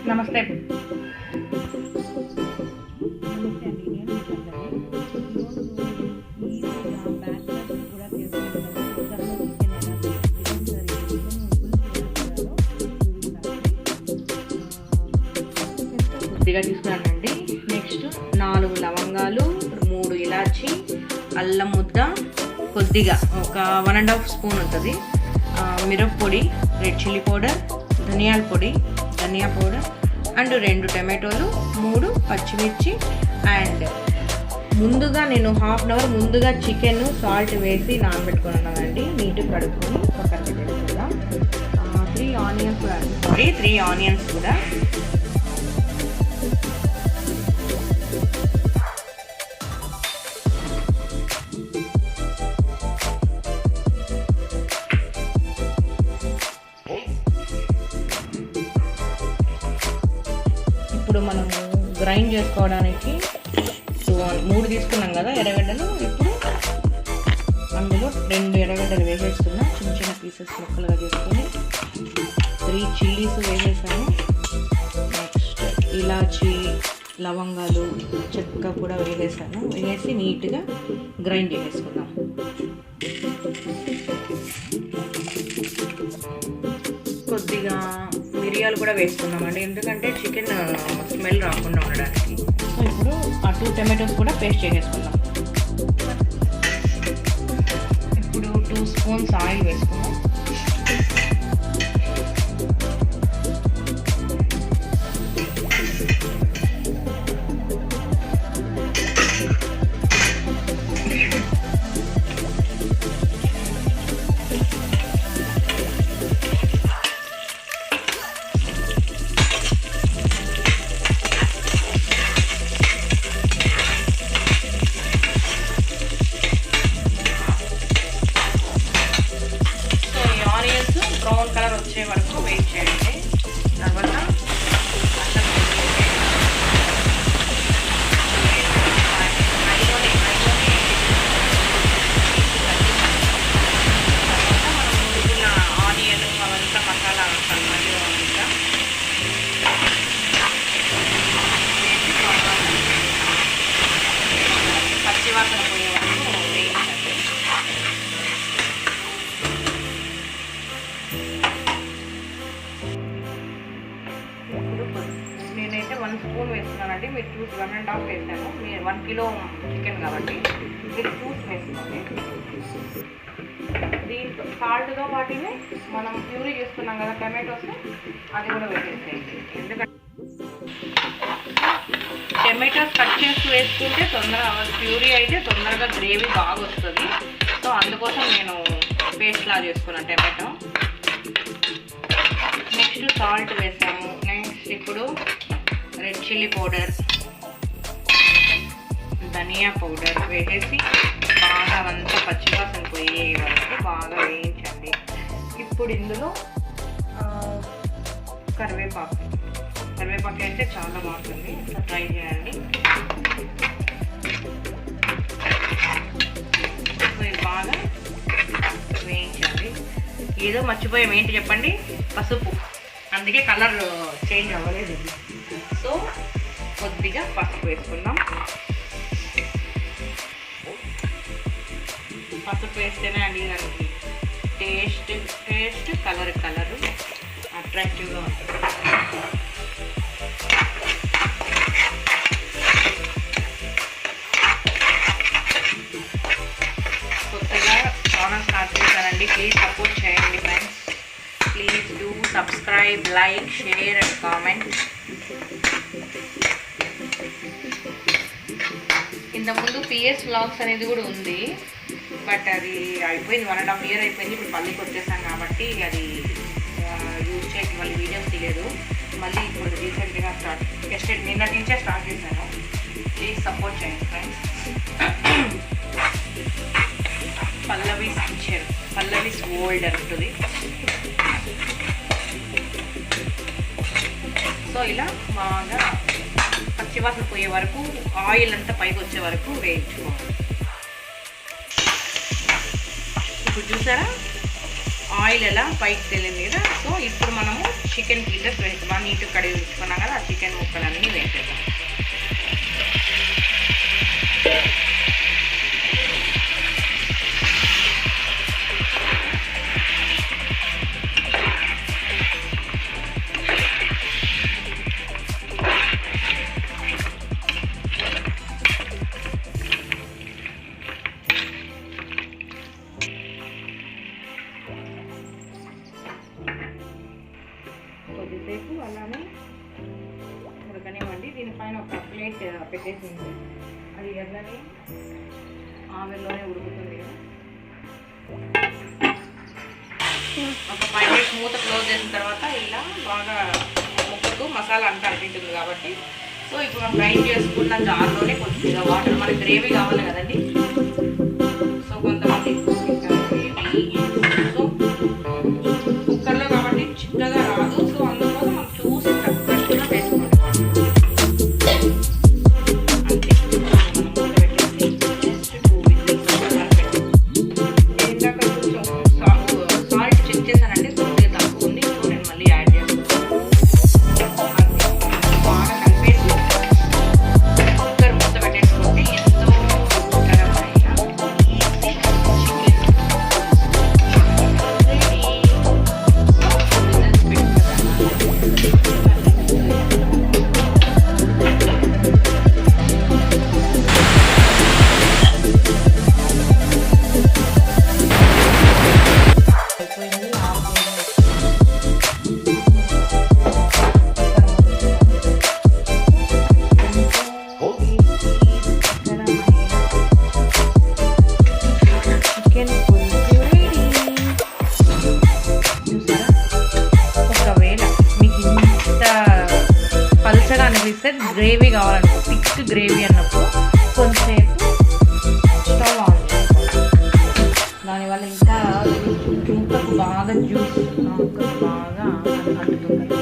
నమస్తే. కొద్దిగా తీసుకున్నానండి. నెక్స్ట్ 4 లవంగాలు, 3 ఇలాచి, అల్లం ముద్ద, కొద్దిగా ఒక 1.5 స్పూన్ ఉంటుంది మిరప్పొడి, రెడ్ చిల్లీ పౌడర్, ధనియాల పొడి, ధనియా పౌడర్ అండ్ 2 టమాటోలు, 3 పచ్చిమిర్చి అండ్ ముందుగా నేను హాఫ్ అన్ అవర్ ముందుగా చికెన్ సాల్ట్ వేసి నానబెట్టుకున్నానండి. నీట్గా కడుక్కొని పక్కన పెట్టేసుకుందాం. 3 ఆనియన్స్ కూడా 3 ఆనియన్స్ కూడా ఇప్పుడు మనము గ్రైండ్ చేసుకోవడానికి 3 తీసుకున్నాం కదా ఎర్రగడ్డలు. ఇప్పుడు అందులో 2 ఎర్రగడ్డలు వేసేస్తున్నా, చిన్న చిన్న పీసెస్ ముక్కలుగా చేసుకొని. 3 చిల్లీస్ వేసేసాను. నెక్స్ట్ ఇలాచి, లవంగాలు, చెక్క కూడా వేసేసాను. వేసి నీట్గా గ్రైండ్ చేసేసుకుందాం. కొద్దిగా మిరియాలు కూడా వేసుకుందామండి, ఎందుకంటే చికెన్ స్మెల్ రాకుండా ఉండడానికి. సో ఇప్పుడు ఆ 2 టమాటోస్ కూడా పేస్ట్ చేసేసుకుందాం. ఇప్పుడు 2 స్పూన్స్ ఆయిల్ వేసుకుందాం. బ్రౌన్ కలర్ వచ్చే వరకు వెయిట్ చేయండి. తర్వాత ఆనియన్ అవంతా మసాలా అంతా పచ్చివాసన పోయే వరకు వేయించండి. నేనైతే 1 స్పూన్ వేస్తున్నానండి. మీరు చూసి 1.5 వేసాను. మీరు 1 కిలో చికెన్ కాబట్టి మీరు చూసి వేసుకోండి. దీంతో సాల్ట్తో పాటునే మనం ప్యూరీ చేసుకున్నాం కదా టమాటోస్, అది కూడా వేసేసేయండి. ఎందుకంటే టమాటోస్ కట్ చేసి వేసుకుంటే తొందరగా ప్యూరీ అయితే తొందరగా గ్రేవీ బాగా వస్తుంది. సో అందుకోసం నేను పేస్ట్ లా చేసుకున్నాను టమాటో. నెక్స్ట్ సాల్ట్ వేసాము. నెక్స్ట్ ఇప్పుడు రెడ్ చిల్లీ పౌడర్, ధనియా పౌడర్ వేసేసి బాగా అంతా పచ్చివాసన పోయే వరకు బాగా వేయించండి. ఇప్పుడు ఇందులో కరివేపాకు అయితే చాలా బాగుంటుంది, ట్రై చేయండి. బాగా వేయించండి. ఏదో మర్చిపోయాం, ఏంటి చెప్పండి? పసుపు. అందుకే కలర్ చేంజ్ అవ్వలేదు. సో కొద్దిగా పసుపు వేసుకుందాం. పసుపు వేస్తేనే అండి దానికి టేస్ట్ కలర్ అట్రాక్టివ్గా ఉంటుంది. కొత్తగా ఛానల్ స్టార్ట్ చేశానండి, ప్లీజ్ సపోర్ట్ చేయండి friends. Please do subscribe, like, share and comment. ఇంతకుముందు పిఎస్ వ్లాగ్స్ అనేది కూడా ఉంది, బట్ అది అయిపోయింది. 1.5 year అయిపోయింది. ఇప్పుడు పల్లికి వచ్చేసాం కాబట్టి అది యూజ్ చేయక మళ్ళీ వీడియోస్ తీయలేదు. మళ్ళీ ఇప్పుడు రీసెంట్గా నిన్నటి నుంచే స్టార్ట్ చేశాను. ప్లీజ్ సపోర్ట్ చేయండి ఫ్రెండ్స్. పల్లవీస్ ఓల్డ్ అంటుంది. సో ఇలా బాగా పచ్చివాసన పోయే వరకు, ఆయిల్ అంతా పైకి వచ్చే వరకు వేయించుకోవాలి. ఇప్పుడు చూసారా ఆయిల్ ఎలా పైకి తెలియదు కదా. సో ఇప్పుడు మనము చికెన్ పీసెస్ వేస్తాం. నీట్గా కడిగి ఉంచుకున్నాం కదా, ఆ చికెన్ ముక్కలన్నీ వేసేద్దాం. కొద్దిసేపు అలానే ఉడకనివ్వండి. దీనిపైన ఒక ప్లేట్ పెట్టేసింది, అది ఎట్లనే ఆవిరిలోనే ఉడుకుతుంది కదా. ఒక 5 మినిట్స్ మూత క్లోజ్ చేసిన తర్వాత ఇలా బాగా ముక్కకు మసాలా అంతా అడ్డింటుంది కాబట్టి, సో ఇప్పుడు మనం గ్రైండ్ చేసుకున్న జార్లోనే కొద్దిగా వాటర్, మనకి గ్రేవీ కావాలి కదండి. సో కొంతమంది సో కుక్కర్లో కాబట్టి చిన్నగా రాదు. సో అందుకోసం మనం చూసి తగ్గట్టుగా వేసుకోండి. అంతే, మనం పెట్టేసి జస్ట్ 2 విజిల్స్ ఇందాక కొంచెం సాల్ట్ చెక్ చేశానంటే కొద్దిగా తక్కువ ఉంది. సో నేను మళ్ళీ యాడ్ చేస్తాను. బాగా కలిపేసి కుక్కర్ మూత పెట్టేసుకుంటే ఎంతో రుచికరమైన అనిపిస్తే గ్రేవీ కావాలనుకో, థిక్ గ్రేవీ అన్నప్పుడు కొంచెంసేపు స్టవ్ ఆన్ చేసుకోవాలి. దానివల్ల ఇంకా ముక్కకు బాగా జ్యూస్ ముక్కకు బాగా అంటుతుంది.